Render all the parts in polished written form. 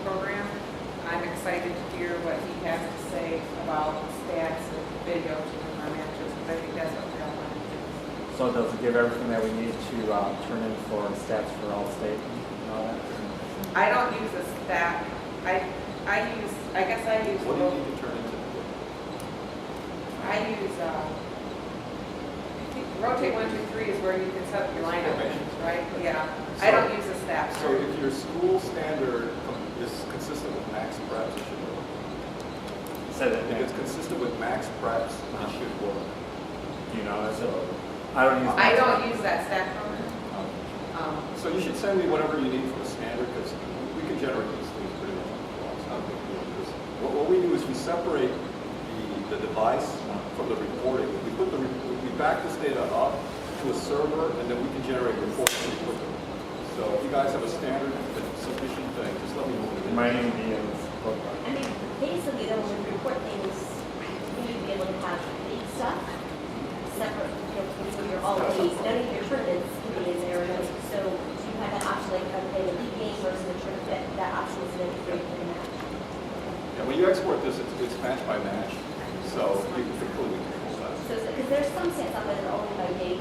program. I'm excited to hear what he has to say about stats and video to our managers, because I think that's what we all want to do. So does it give everything that we need to turn in for stats for all state and all that? I don't use a stat. I guess I use. What do you need to turn into? I use, rotate 1, 2, 3 is where you can set up your lineup, right? Yeah. I don't use a stat. So if your school standard is consistent with max preps, it should work. Say that If again. it's consistent with max preps, it should work. Do you know that? So, I don't use. I don't use that stat program. so you should send me whatever you need for the standard, because we can generate these things pretty much on the fly. It's not a big deal. Because what we do is we separate the device from the reporting. We back this data up to a server, and then we can generate reports pretty quickly. So if you guys have a standard that's sufficient thing, just let me know what it is. My name is. I mean, basically, though, when we report things, you need to be able to have big stuff separate, for your all days. None of your tournaments can be in there. So do you have that option, like playing a league game versus a tournament? That option is then for the match. Yeah, when you export this, it's match by match, so you can completely control that. So, because there's some sets out there that are only by date,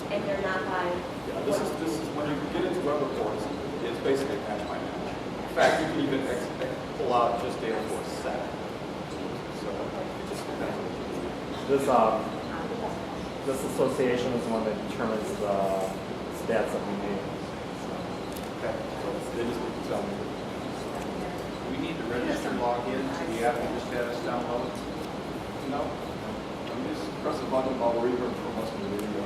and they're not by. Yeah, this is when you get into web reports, it's basically match by match. In fact, you can even pull out just data for a set. So it just depends on what you need. This association is the one that determines the stats that we need. Okay, so they just need to tell me. We need to register login to the app and status download. No? You just press the button while we're even from us in the video.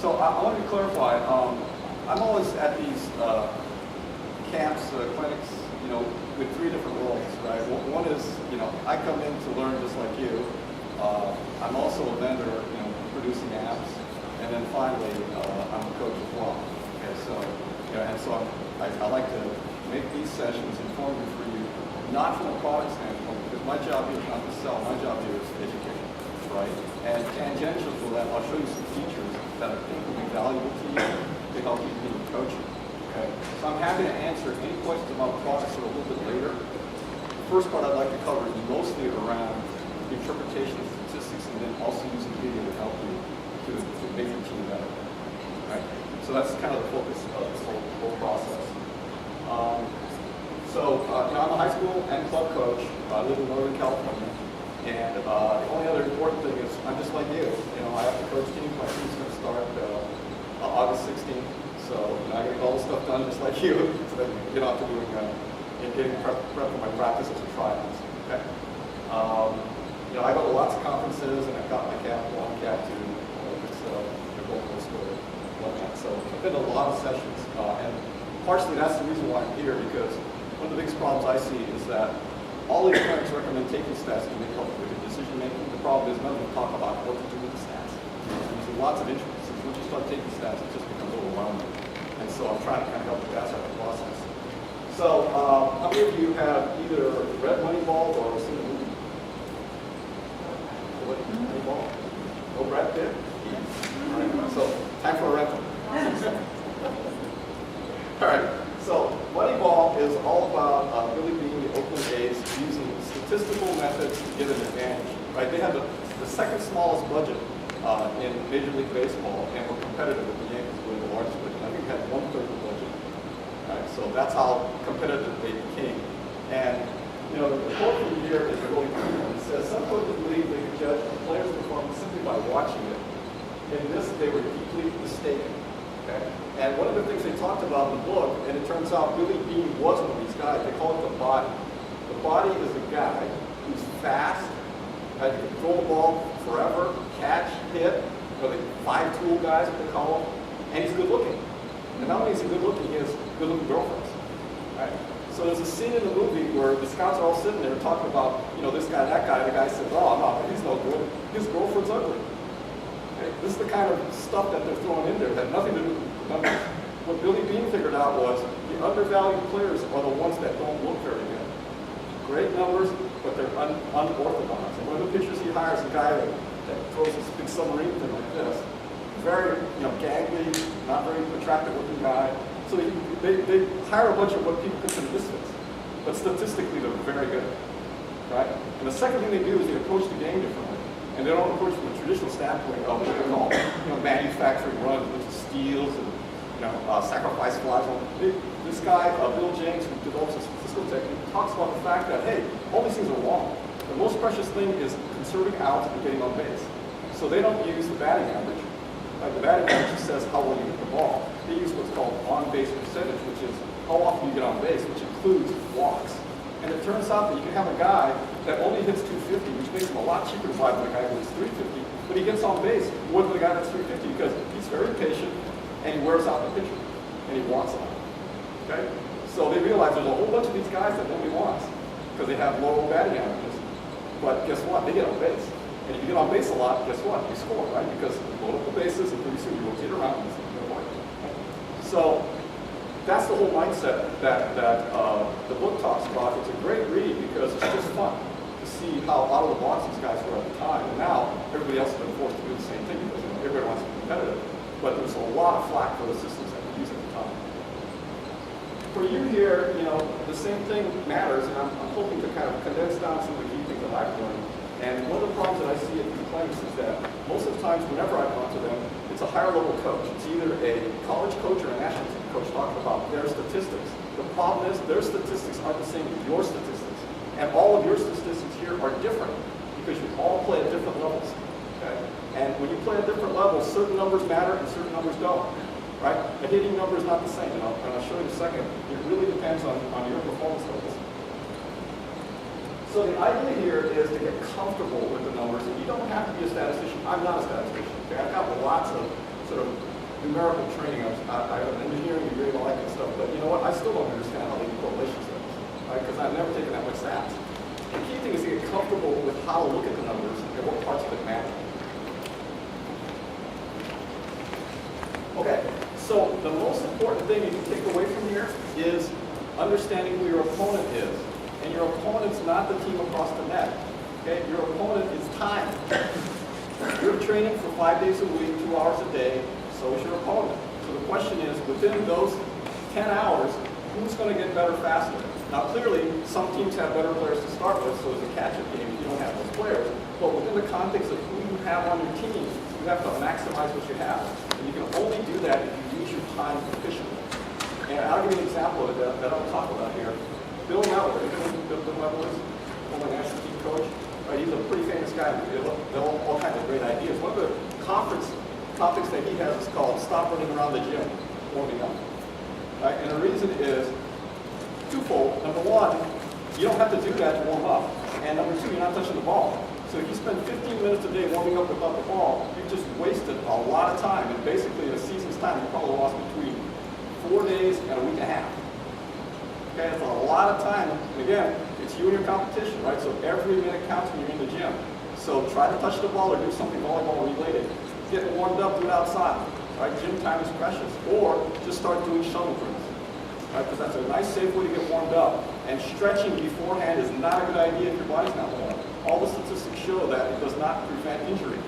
So I want to clarify, I'm always at these camps, clinics, with three different roles, right? One is, I come in to learn just like you. I'm also a vendor, producing apps. And then finally, I'm a coach as well. Okay, so, I like to make these sessions informative for you, not from a product standpoint, because my job here is not to sell, my job here is education, right? And tangential to that, I'll show you some features that I think will be valuable to you to help you in your coaching, okay? So I'm happy to answer any questions about products a little bit later. The first part I'd like to cover is mostly around the interpretation of statistics and then also using video to help you to make your team better, right? So that's kind of the focus of this whole process. I'm a high school and club coach. I live in Northern California. And the only other important thing is I'm just like you. I have to coach teams. My team's going to start August 16th. So I get all this stuff done just like you. So then get off to doing getting prep for my practices and tryouts. Okay. I go to lots of conferences and I've got my Cap 1, Cap 2, it's the local school, whatnot. So I've been to a lot of sessions, and partially that's the reason why I'm here, because one of the biggest problems I see is that all these clinics recommend taking stats to make help with your decision making. The problem is none of them talk about what to do with the stats. There's lots of intricacies. Once you start taking stats, it just becomes overwhelming. And so I'm trying to kind of help you guys out the process. So how many of you have either read Moneyball or seen the movie? Moneyball? No Brad Pitt? All right, so time for a rental. All right, so Moneyball is all about Billy Beane, the Oakland A's, using statistical methods to get an advantage. Right? They have the second smallest budget in Major League Baseball, and were competitive with the Yankees, who were the largest budget. I think they had 1/3 the budget. Right? So that's how competitive they became. And the quote from here is really cool. It says, "Some coaches believe they could judge a player's performance simply by watching it. In this, they were deeply mistaken." Okay? And one of the things they talked about in the book, and it turns out Billy Beane was one of these guys, they call it the body. The body is a guy who's fast, can throw the ball forever, catch, hit, the five-tool guys, what they call them, and he's good looking. And not only is he good looking, he has good looking girlfriends. Right? So there's a scene in the movie where the scouts are all sitting there talking about, this guy, that guy. The guy says, "Oh, no, he's no good. His girlfriend's ugly." Okay? This is the kind of stuff that they're throwing in there that had nothing to do with numbers. What Billy Beane figured out was the undervalued players are the ones that don't look very good. Great numbers, but they're unorthodox. And one of the pitchers he hires a guy that throws this big submarine thing like this. Very, gangly, not very attractive looking guy. So they hire a bunch of what people consider misfits, but statistically they're very good, right? And the second thing they do is they approach the game differently. And they don't approach from a traditional standpoint of what they call, manufacturing runs, which is steals and, sacrifice flies. This guy, Bill James, who develops a statistical technique, talks about the fact that, hey, all these things are wrong. The most precious thing is conserving outs and getting on base. So they don't use the batting average. Right? The batting average says how well you hit the ball. They use what's called on-base percentage, which is how often you get on base, which includes walks. And it turns out that you can have a guy that only hits 250, which makes him a lot cheaper to buy than the guy who hits 350, but he gets on base more than the guy that's 350 because he's very patient and he wears out the pitcher and he wants out. Okay? So they realize there's a whole bunch of these guys that nobody wants because they have low batting averages. But guess what? They get on base. And if you get on base a lot, guess what? You score, right? Because you load up the bases and pretty soon you rotate around and it's going to work. So that's the whole mindset that the book talks about. It's a great read because it's just fun to see how out of the box these guys were at the time. And now everybody else has been forced to do the same thing because everybody wants to be competitive. But there's a lot of flack for the systems that we use at the time. For you here, the same thing matters, and I'm hoping to kind of condense down some of the key things that I've learned. And one of the problems that I see at these clinics is that most of the times, whenever I talk to them, it's a higher level coach. It's either a college coach or a national team coach talking about their statistics. The problem is their statistics aren't the same as your statistics. And all of your statistics here are different because you all play at different levels. Okay? And when you play at different levels, certain numbers matter and certain numbers don't. Right? A hitting number is not the same. And I'll show you in a second. It really depends on your performance levels. So the idea here is to get comfortable with the numbers. And you don't have to be a statistician. I'm not a statistician. Okay? I've got lots of sort of numerical training. I have an engineering degree and all that kind of stuff. But you know what? I still don't understand how they do correlation studies. Right? Because I've never taken that much stats. The key thing is to get comfortable with how to look at the numbers and what parts of it matter. Okay, so the most important thing you can take away from here is understanding who your opponent is. And your opponent's not the team across the net. Okay, your opponent is time. You're training for 5 days a week, 2 hours a day, so is your opponent. So the question is, within those 10 hours, who's going to get better faster? Now clearly, some teams have better players to start with, so it's a catch-up game if you don't have those players. But within the context of who you have on your team, you have to maximize what you have. And you can only do that if you use your time efficiently. And I'll give you an example of that I'll talk about here. Bill Weber, you know who Bill Weber is? Former national team coach. Right, he's a pretty famous guy. They have all kinds of great ideas. One of the conference topics that he has is called "Stop Running Around the Gym, Warming Up." Right? And the reason is twofold. Number one, you don't have to do that to warm up. And number two, you're not touching the ball. So if you spend 15 minutes a day warming up without the ball, you've just wasted a lot of time. And basically, in a season's time, you probably lost between 4 days and a week and a half. Okay, that's a lot of time. And again, it's you and your competition, right? So every minute counts when you're in the gym. So try to touch the ball or do something volleyball related. Get warmed up, do it outside. Right? Gym time is precious. Or just start doing shuttle drills. Right? Because that's a nice, safe way to get warmed up. And stretching beforehand is not a good idea if your body's not warm. All the statistics show that it does not prevent injury.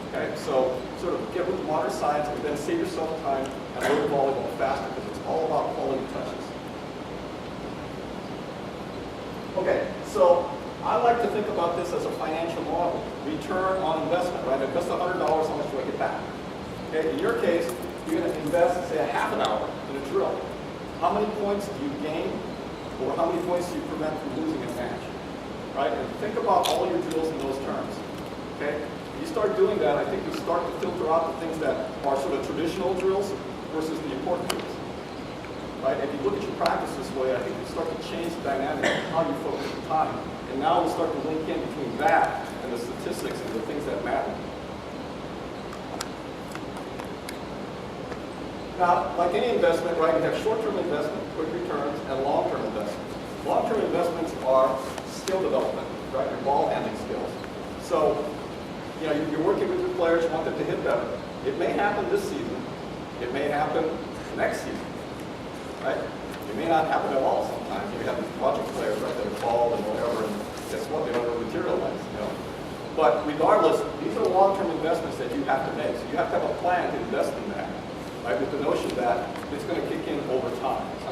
Okay, so sort of get with the modern science and then save yourself time and learn volleyball faster because it's all about quality touches. Okay, so I like to think about this as a financial model. Return on investment, right? Invest $100, how much do I get back? Okay, in your case, you're going to invest, say, a half an hour in a drill. How many points do you gain, or how many points do you prevent from losing a match? Right? And think about all your drills in those terms. Okay? If you start doing that, I think you start to filter out the things that are sort of traditional drills versus the important drills. Right? If you look at your practice this way, I think you start to change the dynamic of how you focus your time. And now we'll start to link in between that and the statistics and the things that matter. Now, like any investment, right, you have short-term investment, quick returns, and long-term investments. Long-term investments are skill development, right, your ball handling skills. So, you know, you're working with your players, you want them to hit better. It may happen this season. It may happen next season. Right? It may not happen at all sometimes. You have these project players, right, that are called and whatever, and guess what? They don't ever materialize, you know. But regardless, these are long-term investments that you have to make. So you have to have a plan to invest in that, right, with the notion that it's going to kick in over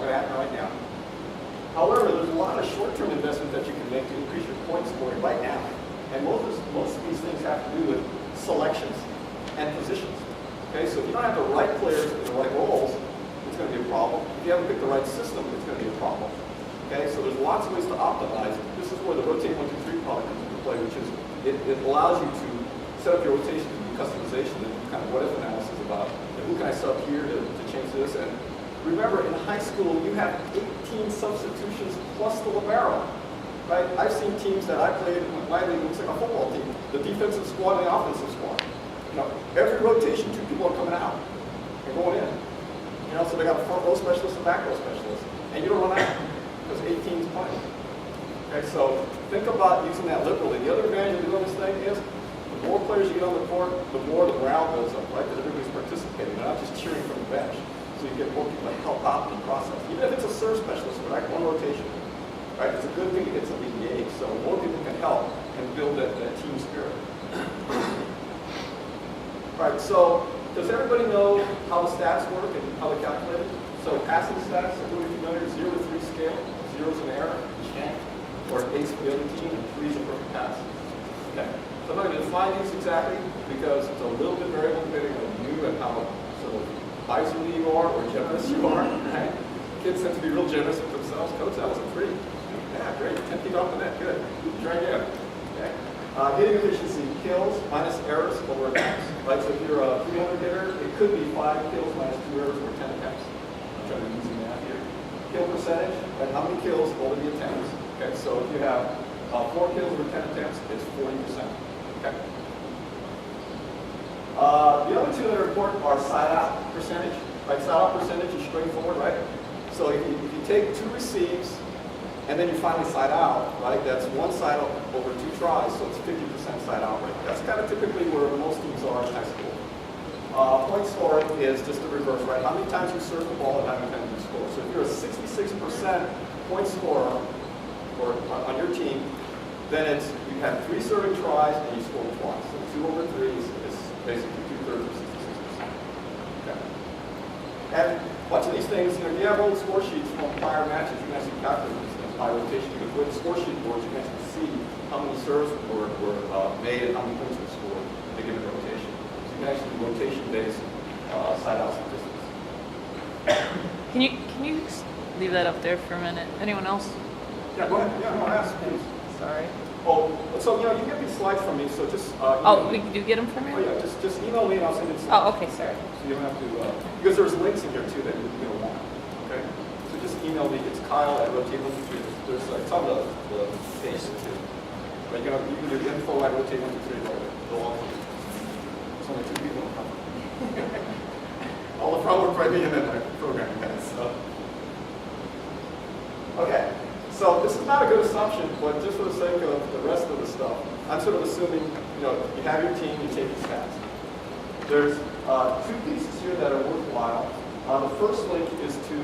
they're at right now. However, there's a lot of short-term investment that you can make to increase your point scoring right now. And most of these things have to do with selections and positions. Okay, so if you don't have the right players in the right roles, it's going to be a problem. If you haven't picked the right system, it's going to be a problem. Okay, so there's lots of ways to optimize. This is where the rotate 1, 2, 3 product comes into play, which is it allows you to set up your rotation to do customization and do kind of what-if analysis about who can I sub here to change this. And remember, in high school, you have 18 substitutions plus the libero. Right? I've seen teams that I played in my league, it looks like a football team, the defensive squad and the offensive squad. You know, every rotation, 2 people are coming out and going in. You know, so they got a front row specialist and back row specialist. And you don't run out because 18 is playing. Okay, so think about using that liberally. The other advantage of doing this thing is the more players you get on the court, the more the morale goes up, right? Because everybody's participating. They're not just cheering from the bench. So you get more people that help out in the process. Even if it's a serve specialist, right? One rotation. Right? It's a good thing to get somebody engaged, so more people can help and build that team spirit. Right, so does everybody know how the stats work and how they're calculated? So passing stats, everybody familiar, 0 to 3 scale, 0 is an error, or an ace for the other team, and 3 is a perfect pass. Okay, so I'm not going to define these exactly because it's a little bit variable depending on you and how sort of miserly you are or generous you are. Right? Kids tend to be real generous with themselves. Coach, that was a 3. Yeah, great. 10 feet off the net. Good. Try again. Okay. Hitting efficiency, kills minus errors over attempts. Right? So if you're a 300 hitter, it could be 5 kills minus 2 errors or 10 attempts. I'm trying to be using that here. Kill percentage, right? How many kills over the attempts? Okay. So if you have 4 kills over 10 attempts, it's 40%. Okay. The other 2 that are important are side out percentage. Right? Side out percentage is straightforward, right? So if you take 2 receives, and then you finally side out, right? That's 1 side out over 2 tries, so it's 50% side out rate. That's kind of typically where most teams are in high school. Point scoring is just the reverse, right? How many times you serve the ball and how many times you score. So if you're a 66% point scorer or on your team, then it's you have 3 serving tries and you score twice. So 2 over 3 is basically 2/3 of 66%. Okay. And a bunch of these things, you know, if you have old score sheets from prior matches, you can actually calculate these things by rotation. You can put the score sheet boards, you can actually see how many serves were made and how many points were scored in a given rotation. So you can actually do rotation-based side-out statistics. Can you leave that up there for a minute? Anyone else? Yeah, go ahead. Yeah, no, ask, please. Sorry. Oh, so you know, you get these slides from me, so just Oh, we do get them from oh you? yeah, just email me and I'll send you the slides. Oh, okay, sorry. So you don't have to, because there's links in here too that you're going to want. Okay? So just email me. It's Kyle@rotate123. There's it's on the page too. But you can do info@rotate123. They'll all come. There's only 2 people in the company. All the front work right me and then my programming guys. So. Okay. So this is not a good assumption, but just for the sake of the rest of the stuff, I'm sort of assuming, you know, you have your team, you take the stats. There's 2 pieces here that are worthwhile. The first link is to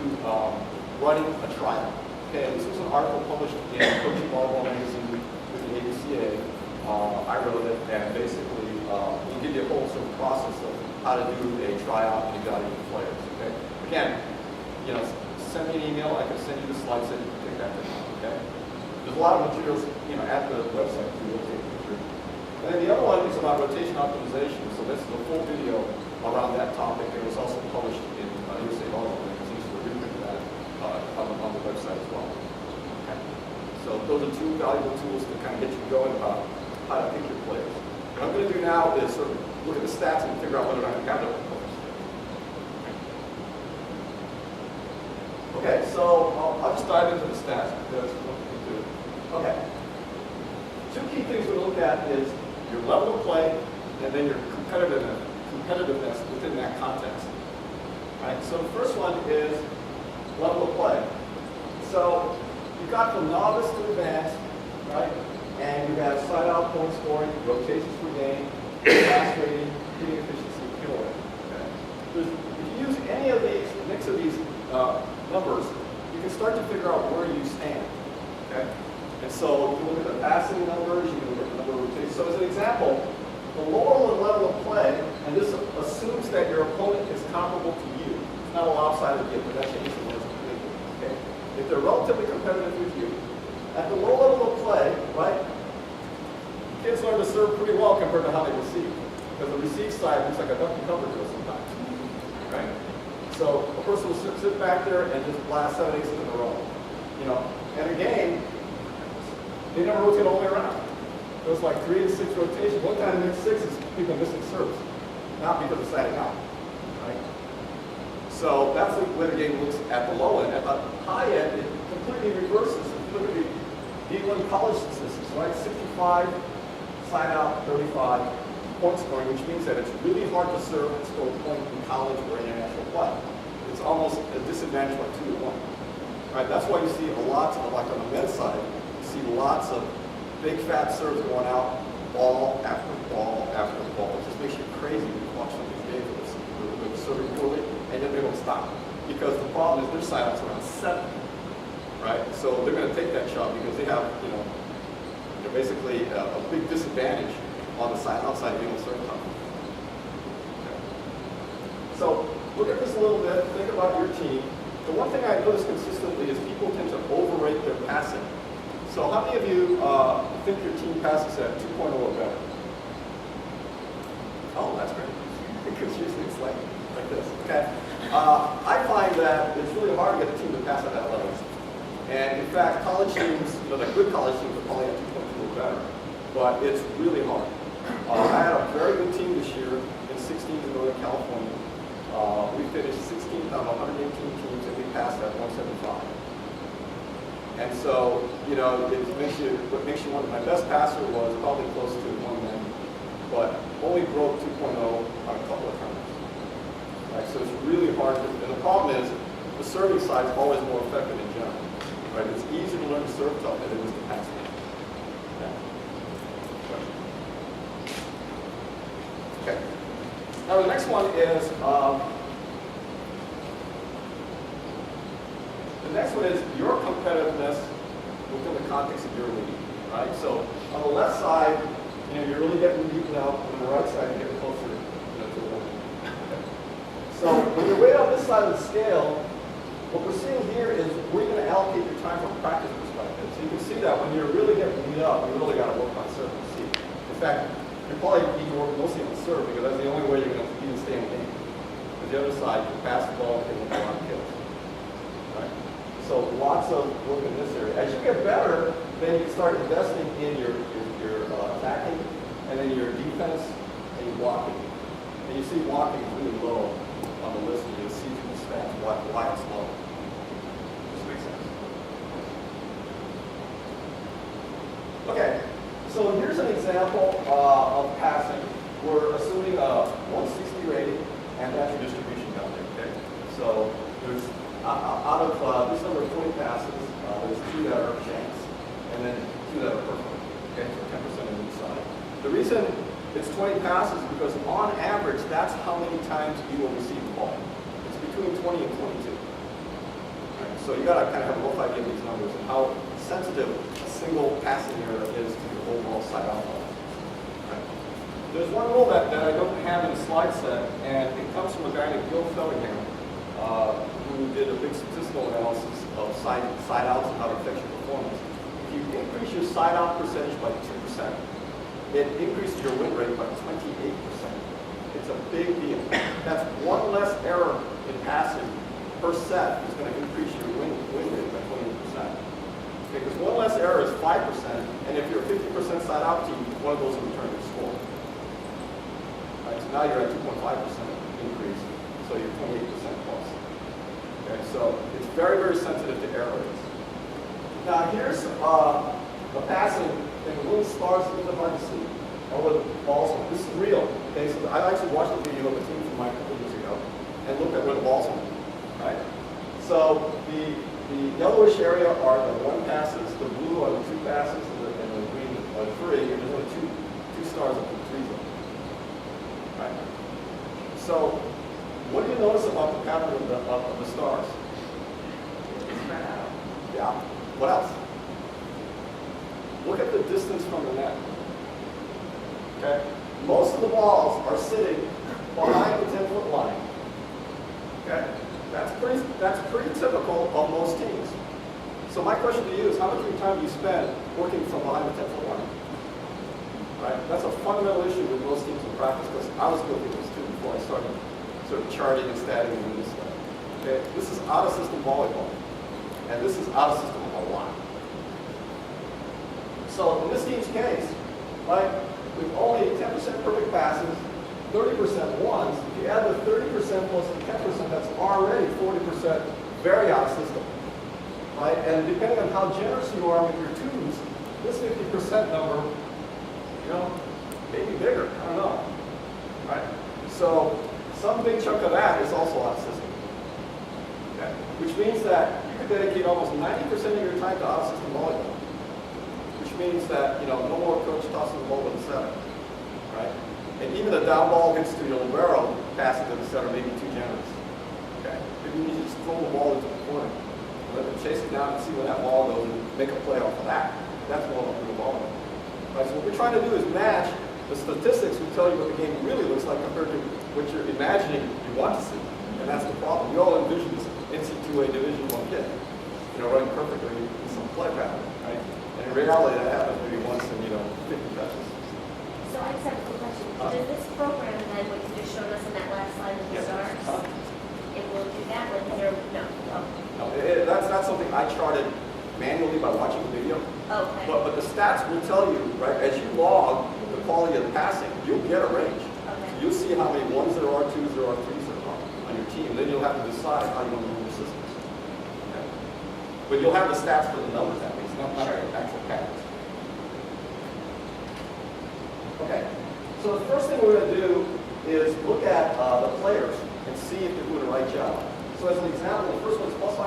running a trial. Okay, this was an article published in Coaching Volleyball Magazine with the ABCA. I wrote it, and basically you give you a whole sort of process of how to do a tryout and evaluate players. Okay, again, you know, send me an email. I can send you the slides that you can take that down. Okay, there's a lot of materials, you know, at the website to rotate through. And then the other one is about rotation optimization. So this is a full video around that topic. It was also published in USA Volleyball Magazine, so we're reading that on the website as well. Okay. So those are 2 valuable tools to kind of get you going about how to pick your players. What I'm going to do now is sort of look at the stats and figure out whether or not you have the players. Okay, so I'll just dive into the stats because what we can do. Okay. 2 key things we look at is your level of play and then your competitiveness within that context. Right? So the first one is level of play. So you've got from novice to advanced, right? And you have side-out point scoring, rotations per game, pass rating, hitting efficiency, kill rate. Okay? If you use any of these, mix of these numbers, you can start to figure out where you stand. Okay? And so you look at the passing numbers, you can look at the number of rotations. So as an example, the lower level of play, and this assumes that your opponent is comparable to you. It's not a lopsided game, but that's an easy one to make. Okay? If they're relatively competitive with you, at the low level of play, right, kids learn to serve pretty well compared to how they receive. Because the receive side looks like a duck and cover drill sometimes. Right? So a person will sit back there and just blast 7 8s in a row. You know, and a game, they never rotate all the way around. It was like 3 to 6 rotations. One time the next 6 is people missing serves, not because of siding out. Right? So that's the way the game looks at the low end. At the high end, it completely reverses. If you look at the D1 college statistics, right? 65 side out, 35 point scoring, which means that it's really hard to serve and score a point in college or international play. It's almost a disadvantage by 2 to 1. Right? That's why you see a lot of, like on the men's side, you see lots of big fat serves going out, ball after ball after ball. It just makes you crazy when you watch some of these games where they're serving poorly and then they don't stop. Because the problem is their side out's around 7. Right? So they're going to take that shot because they have, you know, they're basically a big disadvantage on the side outside being a certain time. Okay. So look at this a little bit. Think about your team. The one thing I notice consistently is people tend to overrate their passing. So how many of you think your team passes at 2.0 or better? Oh, that's great. Because usually it's like this. Okay. I find that it's really hard to get a team to pass at that level. And in fact, college teams, you know, the good college teams are probably at 2.2 or better, but it's really hard. I had a very good team this year in 16 in Northern California. We finished 16th out of 118 teams, and we passed at 175. And so, you know, what makes you wonder. My best passer was probably close to 190, but only broke 2.0 on a couple of times. Right? So it's really hard to, and the problem is the serving side is always more effective in general. Right? It's easier to learn to serve tough than it is to pass. Okay. Now the next one is your competitiveness within the context of your league, right? So on the left side, you know, you're really getting beaten up. On the right side, you're getting closer, you know, to the win. Okay. So when you're way on this side of the scale, what we're seeing here is where you're going to allocate your time from a practice perspective. So you can see that when you're really getting beat up, you really got to work on serve and receive. In fact, you probably need to work mostly on serve because that's the only way you're going to even stay in the game. Because the other side, you can pass the ball and make a lot of kills. Right? So lots of work in this area. As you get better, then you start investing in your attacking, and then your defense, and your blocking. And you see blocking is really low on the list, and you'll see through the stats why it's low. This makes sense. Okay. So here's an example of passing. We're assuming a 160 rating, and that's your distribution down there, okay? So there's, out of this number of 20 passes, there's 2 that are shanks, and then 2 that are perfect, okay? So 10% on each side. The reason it's 20 passes is because on average, that's how many times you will receive the ball. It's between 20 and 22. Right? So you gotta kind of have a rough idea of these numbers and how sensitive a single passing error is to your overall side out ball. Right? There's one rule that I don't have in the slide set, and it comes from a guy named Gil Fellingham, who did a big statistical analysis of side outs and how it affects your performance. If you increase your side out percentage by 2%, it increases your win rate by 28%. It's a big deal. That's one less error in passing per set is going to increase your win rate by 28%. Because one less error is 5%, and if you're a 50% side out team, one of those will return your score. Right, so now you're at 2.5% increase, so you're 28% plus. Okay, so it's very, very sensitive to error rates. Now here's the passing thing, the little stars in the hard to see, or where the balls are. This is real. Okay, so I actually watched a video of a team from Mike a couple years ago and looked at where the balls went. Right? So the yellowish area are the 1 passes, the blue are the 2 passes, and the green are the 3, and there's only two stars up in the 3 zone. Right? So what do you notice about the pattern of the stars? Yeah. What else? Look at the distance from the net. Okay? Most of the balls are sitting behind the 10-foot line. Okay? That's That's pretty typical of most teams. So my question to you is, how much of your time do you spend working from behind the 10-foot line? Right? That's a fundamental issue with most teams in practice, because I was guilty of this too before I started sort of charting and statting and doing this stuff. Okay? This is out-of-system volleyball, and this is out-of-system a lot. So in this team's case, right, with only 10% perfect passes, 30% ones, if you add the 30% plus the 10%, that's already 40% very out-of-system. Right? And depending on how generous you are with your twos, this 50% number, you know, maybe bigger. I don't know. Right? So some big chunk of that is also out-of-system. Okay? Which means that you could dedicate almost 90% of your time to out-of-system volleyball. Which means that, you know, no more coach tossing the ball to the center. Right? And even a down ball hits to your libero, passing to the center may be too generous. Okay? Maybe you just throw the ball into the corner. Let them chase it down and see where that ball goes and make a play off of that. That's more like real ball. Right? So what we're trying to do is match the statistics will tell you what the game really looks like compared to what you're imagining you want to see. And that's the problem. We all envision this NC2A Division I kid, you know, running perfectly in some play pattern, right? And in reality, that happens maybe once in, 50 touches. So I just have a quick question. Does this program then, what you just showed us in that last slide of the Yes. stars, it will do that with your, no, oh, No, that's not something I charted manually by watching the video. okay. But the stats will tell you, right, as you log the quality of the passing, you'll get a range. Okay. You'll see how many ones there are, twos there are, threes there are on your team. Then you'll have to decide how you want to move your systems. Okay? But you'll have the stats for the numbers, that means, not Sure. the actual patterns. Okay, so the first thing we're going to do is look at the players and see if they're doing the right job. So as an example, the first one's plus